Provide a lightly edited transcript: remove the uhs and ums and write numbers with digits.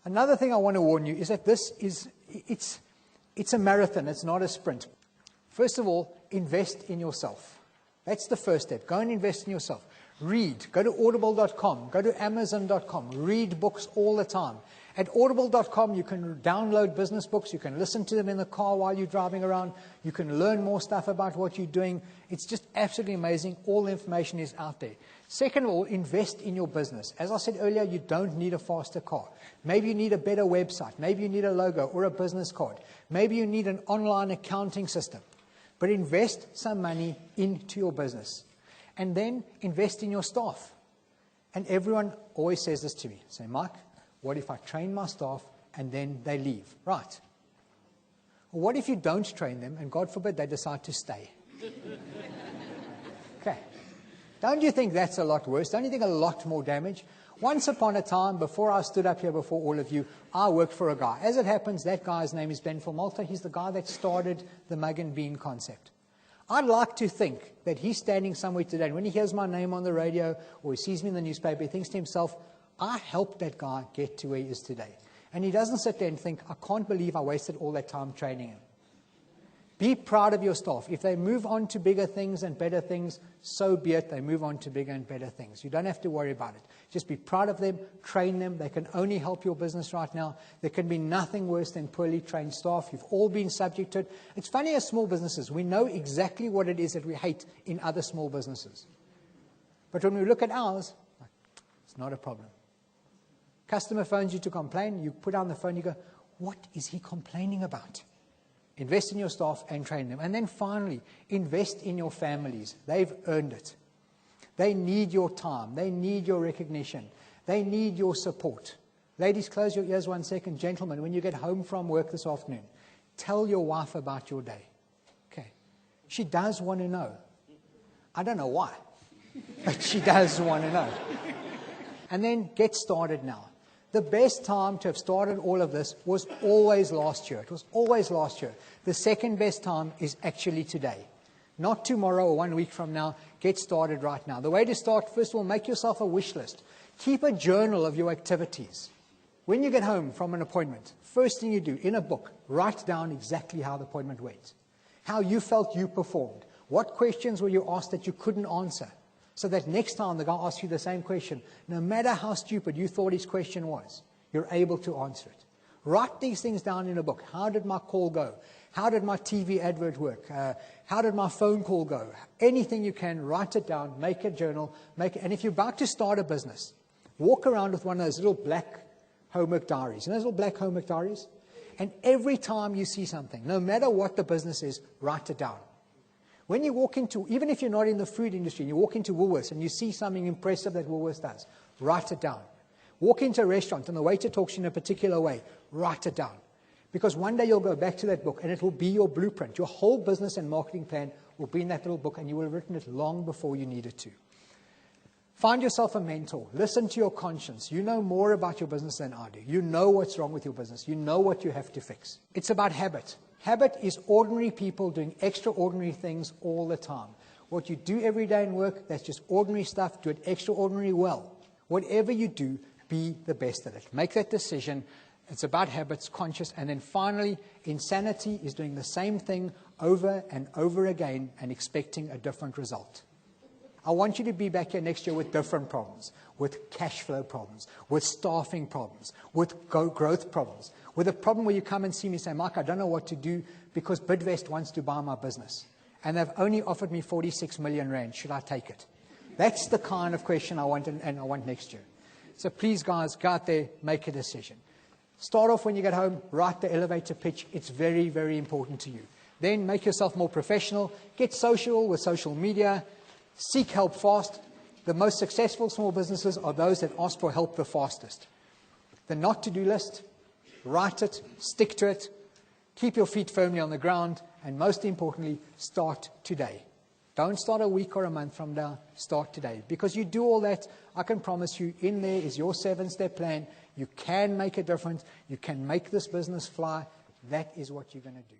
Another thing I want to warn you is that it's a marathon, it's not a sprint. First of all, invest in yourself. That's the first step. Go and invest in yourself. Read. Go to audible.com. Go to amazon.com. Read books all the time. At audible.com, you can download business books. You can listen to them in the car while you're driving around. You can learn more stuff about what you're doing. It's just absolutely amazing. All the information is out there. Second of all, invest in your business. As I said earlier, you don't need a faster car. Maybe you need a better website. Maybe you need a logo or a business card. Maybe you need an online accounting system. But invest some money into your business. And then invest in your staff. And everyone always says this to me. Say, Mike, what if I train my staff and then they leave? Right. Or what if you don't train them and God forbid they decide to stay? Okay. Don't you think that's a lot worse? Don't you think a lot more damage? Once upon a time, before I stood up here before all of you, I worked for a guy. As it happens, that guy's name is Ben Malta. He's the guy that started the mug and bean concept. I'd like to think that he's standing somewhere today, and when he hears my name on the radio or he sees me in the newspaper, he thinks to himself, I helped that guy get to where he is today. And he doesn't sit there and think, I can't believe I wasted all that time training him. Be proud of your staff. If they move on to bigger things and better things, so be it. They move on to bigger and better things. You don't have to worry about it. Just be proud of them, train them. They can only help your business right now. There can be nothing worse than poorly trained staff. You've all been subject to it. It's funny as small businesses, we know exactly what it is that we hate in other small businesses. But when we look at ours, it's not a problem. Customer phones you to complain, you put down the phone, you go, what is he complaining about? Invest in your staff and train them. And then finally, invest in your families. They've earned it. They need your time. They need your recognition. They need your support. Ladies, close your ears 1 second. Gentlemen, when you get home from work this afternoon, tell your wife about your day. Okay. She does want to know. I don't know why, but she does want to know. And then get started now. The best time to have started all of this was always last year. It was always last year. The second best time is actually today. Not tomorrow or 1 week from now. Get started right now. The way to start, first of all, make yourself a wish list. Keep a journal of your activities. When you get home from an appointment, first thing you do, in a book, write down exactly how the appointment went. How you felt you performed. What questions were you asked that you couldn't answer? So that next time the guy asks you the same question, no matter how stupid you thought his question was, you're able to answer it. Write these things down in a book. How did my call go? How did my TV advert work? How did my phone call go? Anything you can, write it down, make a journal. And if you're about to start a business, walk around with one of those little black homework diaries. You know those little black homework diaries? And every time you see something, no matter what the business is, write it down. When you walk into, even if you're not in the food industry, and you walk into Woolworths and you see something impressive that Woolworths does, write it down. Walk into a restaurant and the waiter talks to you in a particular way, write it down. Because one day you'll go back to that book and it will be your blueprint. Your whole business and marketing plan will be in that little book and you will have written it long before you needed to. Find yourself a mentor. Listen to your conscience. You know more about your business than I do. You know what's wrong with your business. You know what you have to fix. It's about habit. Habit is ordinary people doing extraordinary things all the time. What you do every day in work, that's just ordinary stuff. Do it extraordinary well. Whatever you do, be the best at it. Make that decision. It's about habits, conscious. And then finally, insanity is doing the same thing over and over again and expecting a different result. I want you to be back here next year with different problems, with cash flow problems, with staffing problems, with growth problems, with a problem where you come and see me and say, Mike, I don't know what to do because Bidvest wants to buy my business. And they've only offered me 46 million rand. Should I take it? That's the kind of question I want and I want next year. So please, guys, go out there, make a decision. Start off when you get home, write the elevator pitch. It's very, very important to you. Then make yourself more professional. Get social with social media. Seek help fast. The most successful small businesses are those that ask for help the fastest. The not-to-do list, write it, stick to it, keep your feet firmly on the ground, and most importantly, start today. Don't start a week or a month from now, start today. Because you do all that, I can promise you, in there is your 7-step plan. You can make a difference. You can make this business fly. That is what you're going to do.